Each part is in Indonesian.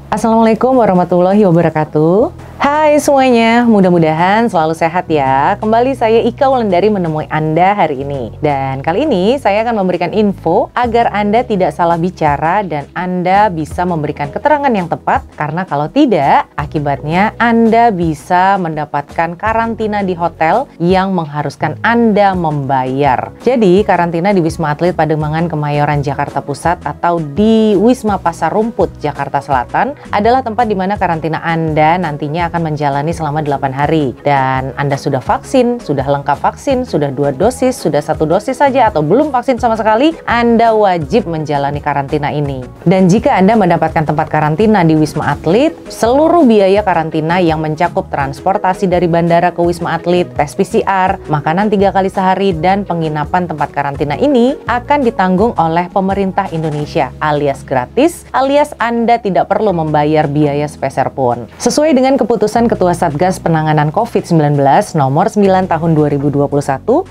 Assalamualaikum warahmatullahi wabarakatuh. Hai semuanya, mudah-mudahan selalu sehat ya. Kembali saya Ika Wulandari menemui Anda hari ini. Dan kali ini saya akan memberikan info agar Anda tidak salah bicara dan Anda bisa memberikan keterangan yang tepat. Karena kalau tidak, akibatnya Anda bisa mendapatkan karantina di hotel yang mengharuskan Anda membayar. Jadi karantina di Wisma Atlet Pademangan Kemayoran Jakarta Pusat atau di Wisma Pasar Rumput Jakarta Selatan adalah tempat di mana karantina Anda nantinya akan menjalani selama 8 hari. Dan Anda sudah vaksin, sudah lengkap vaksin, sudah 2 dosis, sudah 1 dosis saja atau belum vaksin sama sekali, Anda wajib menjalani karantina ini. Dan jika Anda mendapatkan tempat karantina di Wisma Atlet, seluruh biaya karantina yang mencakup transportasi dari bandara ke Wisma Atlet, tes PCR, makanan 3 kali sehari, dan penginapan tempat karantina ini akan ditanggung oleh pemerintah Indonesia alias gratis, alias Anda tidak perlu membayar biaya sepeser pun. Sesuai dengan keputusan Ketua Satgas Penanganan COVID-19 nomor 9 tahun 2021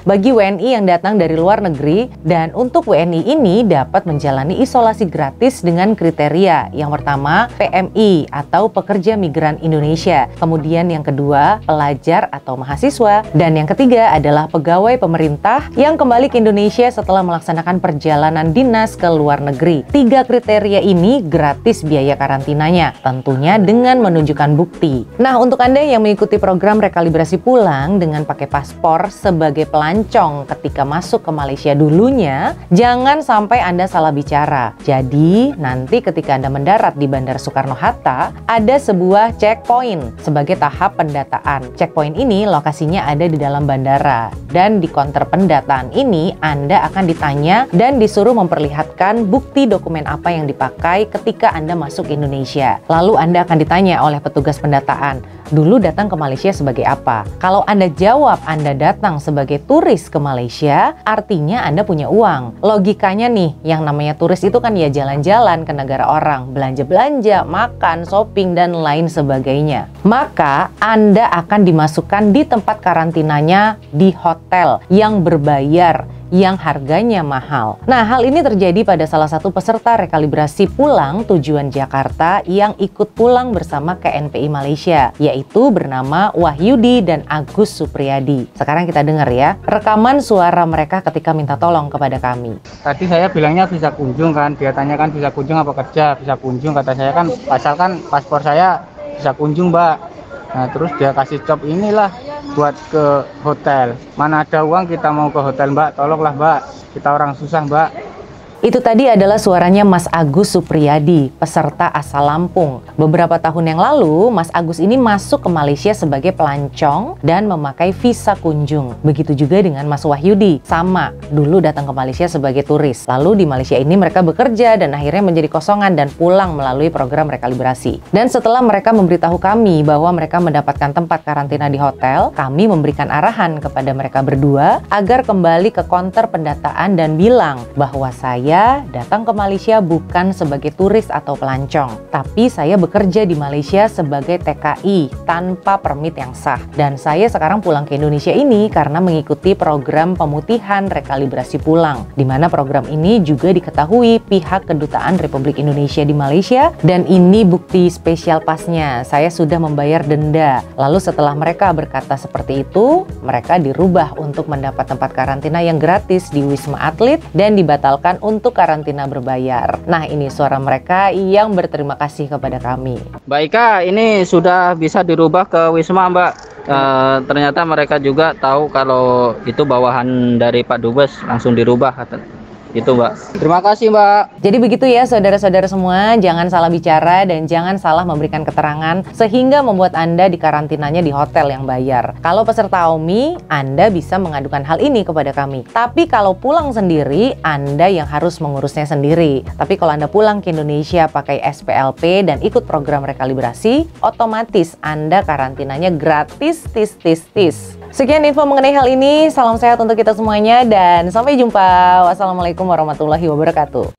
bagi WNI yang datang dari luar negeri, dan untuk WNI ini dapat menjalani isolasi gratis dengan kriteria yang pertama PMI atau pekerja migran Indonesia, kemudian yang kedua pelajar atau mahasiswa, dan yang ketiga adalah pegawai pemerintah yang kembali ke Indonesia setelah melaksanakan perjalanan dinas ke luar negeri. 3 kriteria ini gratis biaya karantinanya, tentunya dengan menunjukkan bukti. Nah, untuk Anda yang mengikuti program rekalibrasi pulang dengan pakai paspor sebagai pelancong ketika masuk ke Malaysia dulunya, jangan sampai Anda salah bicara. Jadi, nanti ketika Anda mendarat di Bandara Soekarno-Hatta, ada sebuah checkpoint sebagai tahap pendataan. Checkpoint ini lokasinya ada di dalam bandara, dan di counter pendataan ini Anda akan ditanya dan disuruh memperlihatkan bukti dokumen apa yang dipakai ketika Anda masuk Indonesia. Lalu Anda akan ditanya oleh petugas pendataan, dulu datang ke Malaysia sebagai apa? Kalau Anda jawab Anda datang sebagai turis ke Malaysia, artinya Anda punya uang. Logikanya nih, yang namanya turis itu kan ya jalan-jalan ke negara orang, belanja-belanja, makan, shopping, dan lain sebagainya. Maka Anda akan dimasukkan di tempat karantinanya di hotel yang berbayar, yang harganya mahal. Nah, hal ini terjadi pada salah satu peserta rekalibrasi pulang tujuan Jakarta yang ikut pulang bersama KNPI Malaysia, yaitu bernama Wahyudi dan Agus Supriyadi. Sekarang kita dengar ya, rekaman suara mereka ketika minta tolong kepada kami. Tadi saya bilangnya bisa kunjung kan, dia tanyakan bisa kunjung apa kerja, bisa kunjung, kata saya kan, asalkan paspor saya bisa kunjung mbak. Nah terus dia kasih job inilah buat ke hotel. Mana ada uang kita mau ke hotel mbak, tolonglah mbak, kita orang susah mbak. Itu tadi adalah suaranya Mas Agus Supriyadi, peserta asal Lampung. Beberapa tahun yang lalu, Mas Agus ini masuk ke Malaysia sebagai pelancong dan memakai visa kunjung. Begitu juga dengan Mas Wahyudi, sama, dulu datang ke Malaysia sebagai turis. Lalu di Malaysia ini mereka bekerja dan akhirnya menjadi kosongan dan pulang melalui program rekalibrasi. Dan setelah mereka memberitahu kami bahwa mereka mendapatkan tempat karantina di hotel, kami memberikan arahan kepada mereka berdua agar kembali ke counter pendataan dan bilang bahwa saya datang ke Malaysia bukan sebagai turis atau pelancong, tapi saya bekerja di Malaysia sebagai TKI tanpa permit yang sah. Dan saya sekarang pulang ke Indonesia ini karena mengikuti program pemutihan rekalibrasi pulang, di mana program ini juga diketahui pihak Kedutaan Republik Indonesia di Malaysia, dan ini bukti spesial pasnya. Saya sudah membayar denda. Lalu setelah mereka berkata seperti itu, mereka dirubah untuk mendapat tempat karantina yang gratis di Wisma Atlet dan dibatalkan untuk karantina berbayar. Nah, ini suara mereka yang berterima kasih kepada kami. Mbak Ika, ini sudah bisa dirubah ke Wisma Mbak. Ternyata mereka juga tahu kalau itu bawahan dari Pak Dubes, langsung dirubah. Itu Mbak. Terima kasih Mbak. Jadi begitu ya saudara-saudara semua, jangan salah bicara dan jangan salah memberikan keterangan sehingga membuat Anda dikarantinanya di hotel yang bayar. Kalau peserta OMI, Anda bisa mengadukan hal ini kepada kami. Tapi kalau pulang sendiri, Anda yang harus mengurusnya sendiri. Tapi kalau Anda pulang ke Indonesia pakai SPLP dan ikut program rekalibrasi, otomatis Anda karantinanya gratis, tis. Sekian info mengenai hal ini, salam sehat untuk kita semuanya dan sampai jumpa. Wassalamualaikum warahmatullahi wabarakatuh.